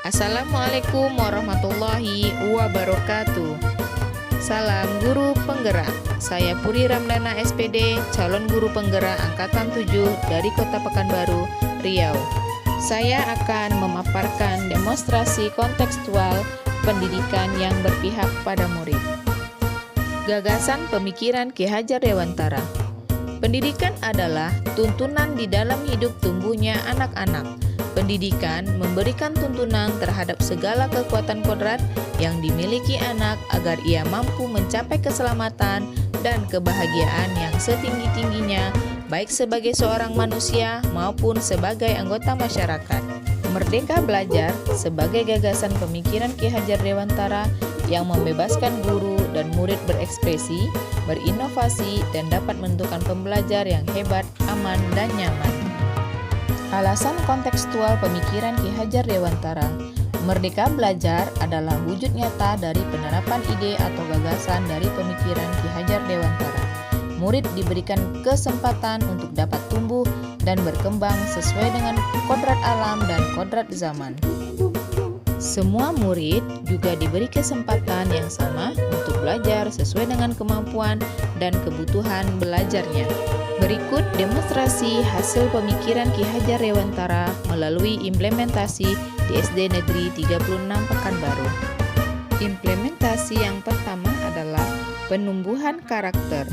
Assalamualaikum warahmatullahi wabarakatuh. Salam guru penggerak. Saya Puri Ramdana SPD, calon guru penggerak angkatan 7 dari Kota Pekanbaru, Riau. Saya akan memaparkan demonstrasi kontekstual pendidikan yang berpihak pada murid. Gagasan pemikiran Ki Hajar Dewantara. Pendidikan adalah tuntunan di dalam hidup tumbuhnya anak-anak. Pendidikan memberikan tuntunan terhadap segala kekuatan kodrat yang dimiliki anak agar ia mampu mencapai keselamatan dan kebahagiaan yang setinggi-tingginya, baik sebagai seorang manusia maupun sebagai anggota masyarakat. Merdeka Belajar sebagai gagasan pemikiran Ki Hajar Dewantara yang membebaskan guru dan murid berekspresi, berinovasi, dan dapat menentukan pembelajar yang hebat, aman, dan nyaman. Alasan kontekstual pemikiran Ki Hajar Dewantara. Merdeka Belajar adalah wujud nyata dari penerapan ide atau gagasan dari pemikiran Ki Hajar Dewantara. Murid diberikan kesempatan untuk dapat tumbuh dan berkembang sesuai dengan kodrat alam dan kodrat zaman. Semua murid juga diberi kesempatan yang sama untuk belajar sesuai dengan kemampuan dan kebutuhan belajarnya. Berikut demonstrasi hasil pemikiran Ki Hajar Dewantara melalui implementasi di SD Negeri 36 Pekanbaru. Implementasi yang pertama adalah penumbuhan karakter.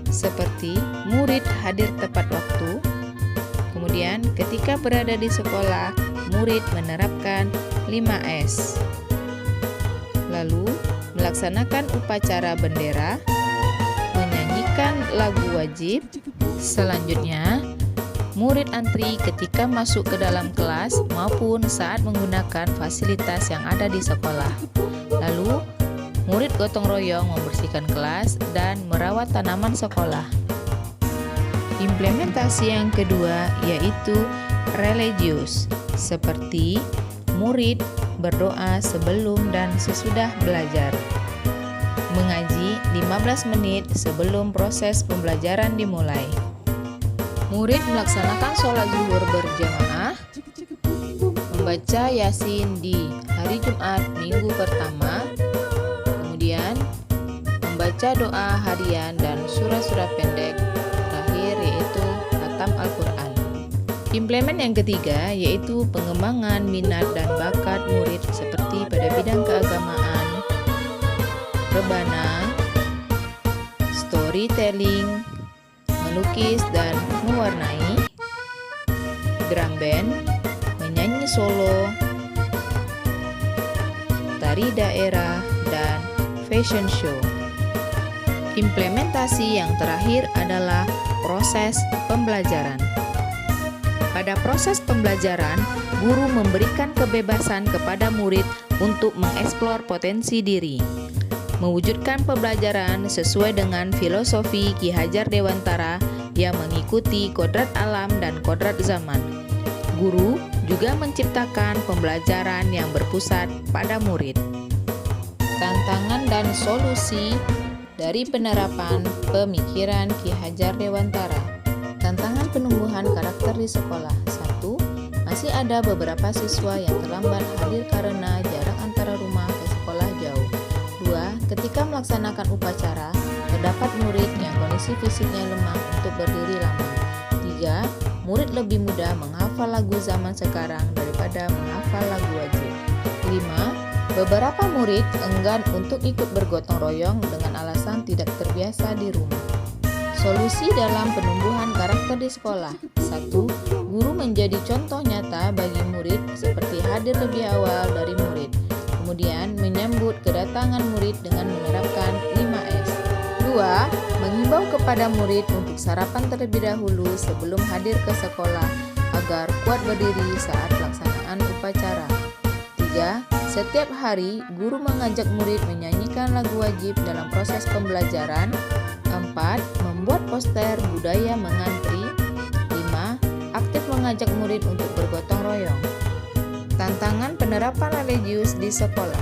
Seperti murid hadir tepat waktu. Kemudian ketika berada di sekolah, murid menerapkan 5S. Lalu melaksanakan upacara bendera, menyanyikan lagu wajib. Selanjutnya, murid antri ketika masuk ke dalam kelas maupun saat menggunakan fasilitas yang ada di sekolah. Lalu, murid gotong royong membersihkan kelas dan merawat tanaman sekolah. Implementasi yang kedua yaitu religius, seperti murid berdoa sebelum dan sesudah belajar. Mengaji 15 menit sebelum proses pembelajaran dimulai. Murid melaksanakan sholat zuhur berjamaah, membaca Yasin di hari Jumat minggu pertama, kemudian membaca doa harian dan surat-surat pendek terakhir yaitu khatam Al-Quran. Implement yang ketiga yaitu pengembangan minat dan bakat murid seperti pada bidang keagamaan, rebana, storytelling, melukis dan mewarnai, drum band, menyanyi solo, tari daerah, dan fashion show. Implementasi yang terakhir adalah proses pembelajaran. Pada proses pembelajaran, guru memberikan kebebasan kepada murid untuk mengeksplor potensi diri. Mewujudkan pembelajaran sesuai dengan filosofi Ki Hajar Dewantara yang mengikuti kodrat alam dan kodrat zaman. Guru juga menciptakan pembelajaran yang berpusat pada murid. Tantangan dan solusi dari penerapan pemikiran Ki Hajar Dewantara. Tantangan penumbuhan karakter di sekolah. 1. Masih ada beberapa siswa yang terlambat hadir karena jarak antara rumah ke sekolah jauh. 2. Ketika melaksanakan upacara, terdapat murid yang kondisi fisiknya lemah untuk berdiri lama. 3. Murid lebih mudah menghafal lagu zaman sekarang daripada menghafal lagu wajib. 5. Beberapa murid enggan untuk ikut bergotong royong dengan alasan tidak terbiasa di rumah. Solusi dalam penumbuhan karakter di sekolah. 1. Guru menjadi contoh nyata bagi murid seperti hadir lebih awal dari murid. Kemudian menyambut kedatangan murid dengan menerapkan 5S. 2. Mengimbau kepada murid untuk sarapan terlebih dahulu sebelum hadir ke sekolah agar kuat berdiri saat pelaksanaan upacara. 3. Setiap hari, guru mengajak murid menyanyikan lagu wajib dalam proses pembelajaran. 4. Membuat poster budaya mengantri. 5. Aktif mengajak murid untuk bergotong royong. Tantangan penerapan religius di sekolah.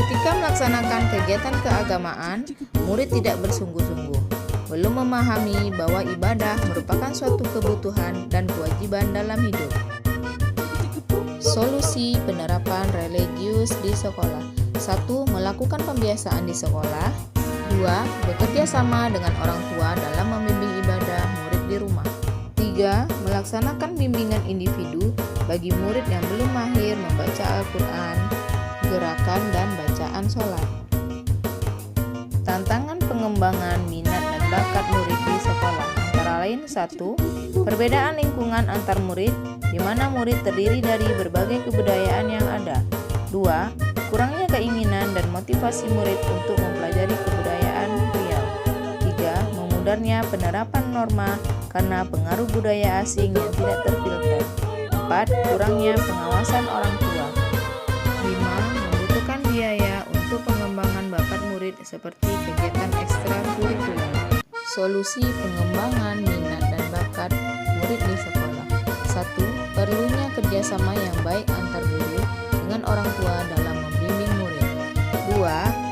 Ketika melaksanakan kegiatan keagamaan, murid tidak bersungguh-sungguh, belum memahami bahwa ibadah merupakan suatu kebutuhan dan kewajiban dalam hidup. Solusi penerapan religius di sekolah. 1. Melakukan pembiasaan di sekolah. 2. Bekerja sama dengan orang tua dalam membimbing ibadah murid di rumah. 3. Melaksanakan bimbingan individu bagi murid yang belum mahir membaca Al-Quran, gerakan dan bacaan sholat. Tantangan pengembangan minat dan bakat murid di sekolah antara lain: 1. Perbedaan lingkungan antar murid, di mana murid terdiri dari berbagai kebudayaan yang ada. 2. Kurangnya keinginan dan motivasi murid untuk mempelajari kebudayaan Riau. 3. Memudarnya penerapan norma karena pengaruh budaya asing yang tidak terfilter. 4. Kurangnya pengawasan orang tua. 5. Membutuhkan biaya untuk pengembangan bakat murid seperti kegiatan ekstrakurikuler. Solusi pengembangan minat dan bakat murid di sekolah. 1. Perlunya kerjasama yang baik antar guru dengan orang tua dalam membimbing murid. 2.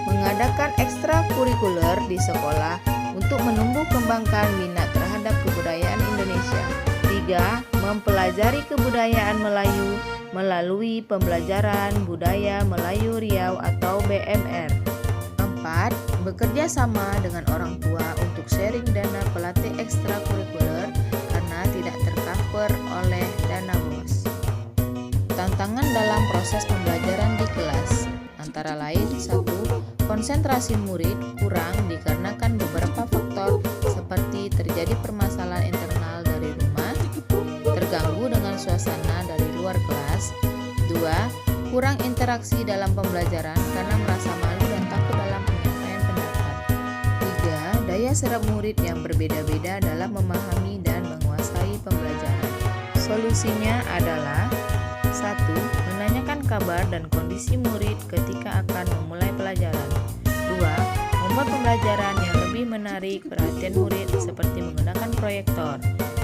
Mengadakan ekstrakurikuler di sekolah untuk menumbuh kembangkan minat terhadap kebudayaan Indonesia. 3. Mempelajari kebudayaan Melayu melalui pembelajaran budaya Melayu Riau atau BMR. 4. Bekerja sama dengan orang tua untuk sharing dana pelatih ekstrakurikuler karena tidak tercover oleh dana BOS. Tantangan dalam proses pembelajaran di kelas antara lain: 1. Konsentrasi murid kurang dikarenakan beberapa faktor seperti terjadi permasalahan internal dari rumah, terganggu dengan suasana dari luar kelas. 2. Kurang interaksi dalam pembelajaran karena merasa malu dan takut dalam penyampaian pendapat. 3. Daya serap murid yang berbeda-beda dalam memahami dan menguasai pembelajaran. Solusinya adalah: 1. Menanyakan kabar dan kondisi murid ketika akan memulai pelajaran. 2. Membuat pembelajaran yang lebih menarik perhatian murid seperti menggunakan proyektor.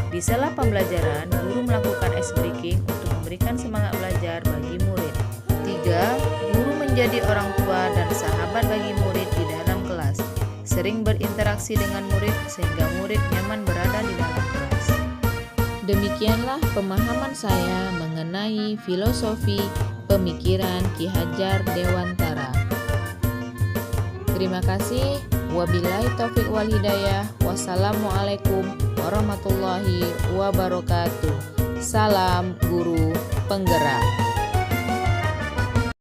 Di sela pembelajaran, guru melakukan ice breaking untuk memberikan semangat belajar bagi murid. 3. Guru menjadi orang tua dan sahabat bagi murid di dalam kelas. Sering berinteraksi dengan murid sehingga murid nyaman berada di dalam kelas. Demikianlah pemahaman saya mengenai filosofi pemikiran Ki Hajar Dewantara. Terima kasih. Wabillahi taufiq wal hidayah. Wassalamualaikum warahmatullahi wabarakatuh. Salam guru penggerak.